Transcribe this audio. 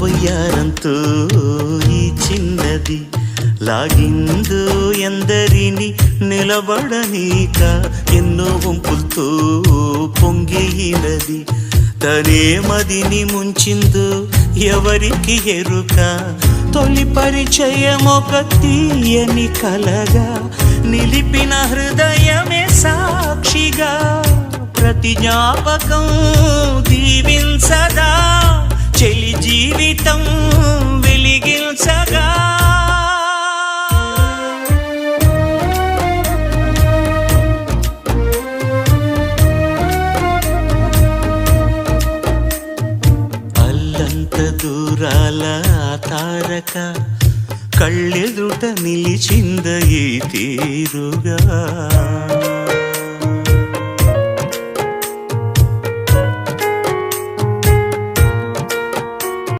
వయ్యారంతో ఈ చిన్నది లాగిందు ఎందరిని నిలబడనీక ఎన్నో వంపులతో పొంగినది తనే మదిని ముంచిందు ఎవరికి ఎరుక తొలి పరిచయం ఒక తీయని కలగా నిలిపిన హృదయమే సాక్షిగా ప్రతి జ్ఞాపకం దీవించదా చెలి జీవితం వెలిగించగా అల్లంత దూరాల తారక కళ్ళెదుట నిలిచింద ఈ తీరుగా